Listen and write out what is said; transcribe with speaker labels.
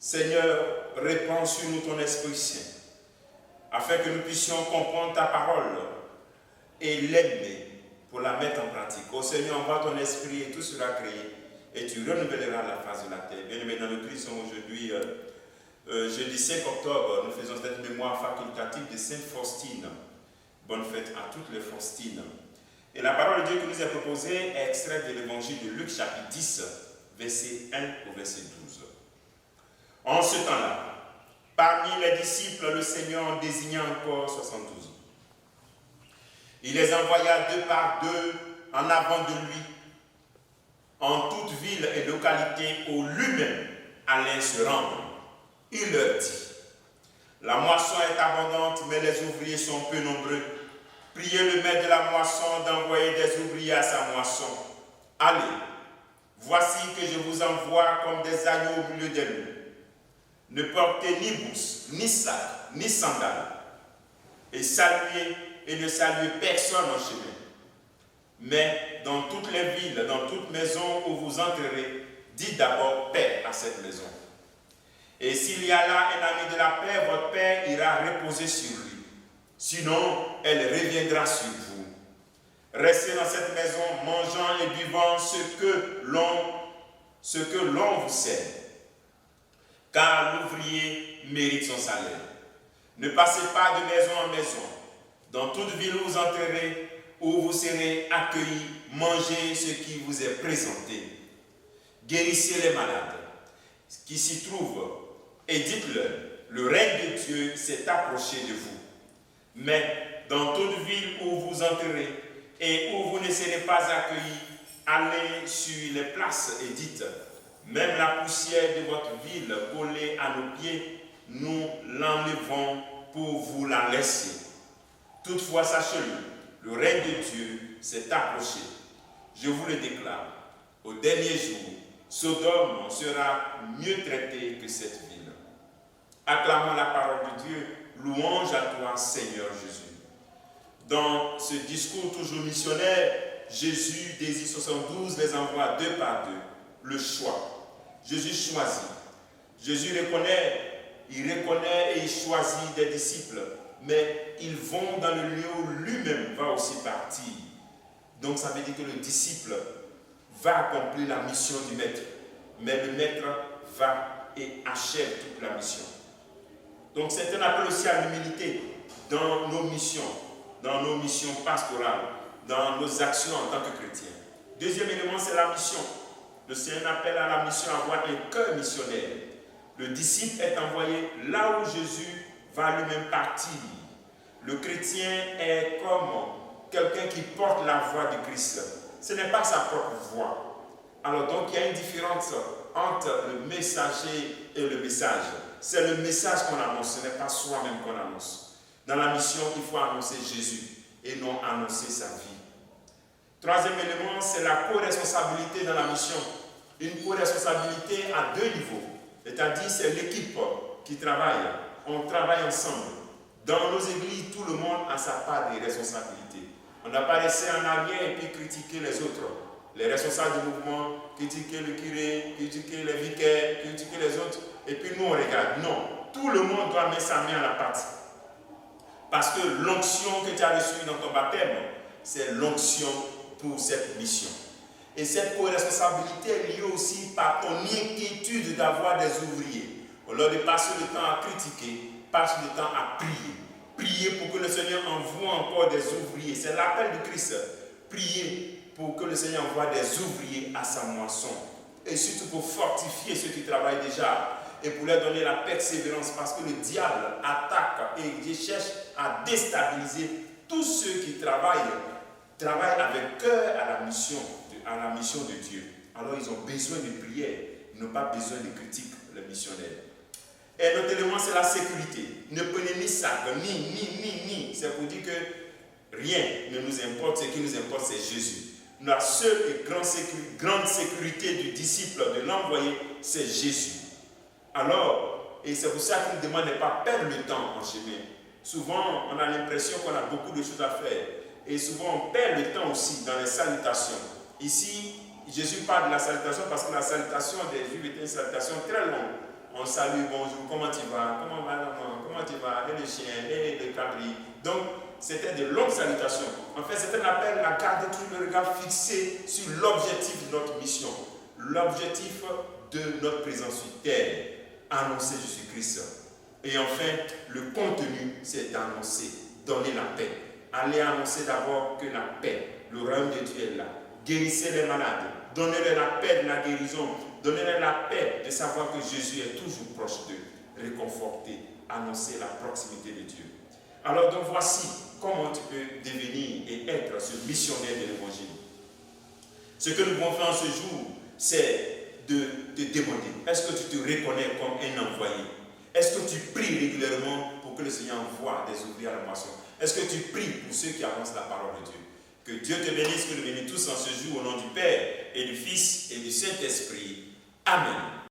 Speaker 1: Seigneur, répands sur nous ton Esprit Saint, afin que nous puissions comprendre ta parole et l'aimer pour la mettre en pratique. Ô Seigneur, envoie ton Esprit et tout sera créé, et tu renouvelleras la face de la terre. Bien-aimés dans le Christ, aujourd'hui, jeudi 5 octobre, nous faisons cette mémoire facultative de Sainte Faustine. Bonne fête à toutes les Faustines. Et la parole de Dieu qui nous est proposée est extraite de l'évangile de Luc, chapitre 10, verset 1 au verset 12. En ce temps-là, parmi les disciples, le Seigneur en désigna encore 72. Il les envoya deux par deux en avant de lui, en toute ville et localité où lui-même allait se rendre. Il leur dit, la moisson est abondante, mais les ouvriers sont peu nombreux. Priez le maître de la moisson d'envoyer des ouvriers à sa moisson. Allez, voici que je vous envoie comme des agneaux au milieu des loups. Ne portez ni bourse, ni sac, ni sandales, et saluez et ne saluez personne en chemin. Mais dans toutes les villes, dans toute maison où vous entrerez, dites d'abord paix à cette maison. Et s'il y a là un ami de la paix, votre paix ira reposer sur lui. Sinon, elle reviendra sur vous. Restez dans cette maison, mangeant et buvant ce que l'on vous sert. Car l'ouvrier mérite son salaire. Ne passez pas de maison en maison. Dans toute ville où vous entrerez, où vous serez accueillis, mangez ce qui vous est présenté. Guérissez les malades qui s'y trouvent et dites-leur, le règne de Dieu s'est approché de vous. Mais dans toute ville où vous entrerez et où vous ne serez pas accueillis, allez sur les places et dites, même la poussière de votre ville collée à nos pieds, nous l'enlevons pour vous la laisser. Toutefois, sachez-le, le règne de Dieu s'est approché. Je vous le déclare, au dernier jour, Sodome sera mieux traitée que cette ville. Acclamons la parole de Dieu, louange à toi, Seigneur Jésus. Dans ce discours toujours missionnaire, Jésus désire 72, les envoie deux par deux. Le choix. Jésus choisit. Jésus reconnaît et il choisit des disciples, mais ils vont dans le lieu où lui-même va aussi partir. Donc ça veut dire que le disciple va accomplir la mission du maître, mais le maître va et achève toute la mission. Donc c'est un appel aussi à l'humilité dans nos missions pastorales, dans nos actions en tant que chrétiens. Deuxième élément, c'est la mission. Le Seigneur appelle à la mission à avoir un cœur missionnaire. Le disciple est envoyé là où Jésus va lui-même partir. Le chrétien est comme quelqu'un qui porte la voix de Christ. Ce n'est pas sa propre voix. Alors donc il y a une différence entre le messager et le message. C'est le message qu'on annonce, ce n'est pas soi-même qu'on annonce. Dans la mission, il faut annoncer Jésus et non annoncer sa vie. Troisième élément, c'est la co-responsabilité dans la mission. Une co-responsabilité à deux niveaux. C'est-à-dire, c'est l'équipe qui travaille. On travaille ensemble. Dans nos églises, tout le monde a sa part de responsabilité. On n'a pas laissé en arrière et puis critiquer les autres. Les responsables du mouvement, critiquer le curé, critiquer les vicaires, critiquer les autres. Et puis nous, on regarde. Non. Tout le monde doit mettre sa main à la pâte. Parce que l'onction que tu as reçue dans ton baptême, c'est l'onction pour cette mission. Et cette co-responsabilité est liée aussi par ton inquiétude d'avoir des ouvriers. Au lieu de passer le temps à critiquer, passe le temps à prier. Prier pour que le Seigneur envoie encore des ouvriers. C'est l'appel de Christ. Prier pour que le Seigneur envoie des ouvriers à sa moisson. Et surtout pour fortifier ceux qui travaillent déjà. Et pour leur donner la persévérance. Parce que le diable attaque et cherche à déstabiliser tous ceux qui travaillent avec cœur à la mission de Dieu. Alors ils ont besoin de prière, ils n'ont pas besoin de critiques, les missionnaires. Et notre élément, c'est la sécurité. Ne prenez ni sac, ni. C'est pour dire que rien ne nous importe, ce qui nous importe, c'est Jésus. La seule et grande sécurité du disciple, de l'envoyé, c'est Jésus. Alors, et c'est pour ça qu'il nous demande de ne pas perdre le temps en chemin. Souvent, on a l'impression qu'on a beaucoup de choses à faire. Et souvent, on perd le temps aussi dans les salutations. Ici, Jésus parle de la salutation parce que la salutation des Juifs était une salutation très longue. on salue, bonjour, comment tu vas? Comment va maman? Comment tu vas? Et le chien, et le cabri. Donc, c'était de longues salutations. En fait, c'est un appel à garder tout le regard fixé sur l'objectif de notre mission. L'objectif de notre présence sur terre, annoncer Jésus-Christ. Et enfin, le contenu, c'est d'annoncer, donner la paix. Allez annoncer d'abord que la paix, le royaume de Dieu est là. Guérissez les malades, donnez-leur la paix de la guérison, donnez-leur la paix de savoir que Jésus est toujours proche d'eux. Réconforter, annoncer la proximité de Dieu. Alors donc voici comment tu peux devenir et être ce missionnaire de l'évangile. Ce que nous pouvons faire en ce jour, c'est de te demander, est-ce que tu te reconnais comme un envoyé? Est-ce que tu pries régulièrement pour que le Seigneur envoie des ouvriers à la moisson? Est-ce que tu pries pour ceux qui avancent la parole de Dieu? Que Dieu te bénisse, que nous bénissons tous en ce jour au nom du Père et du Fils et du Saint-Esprit. Amen.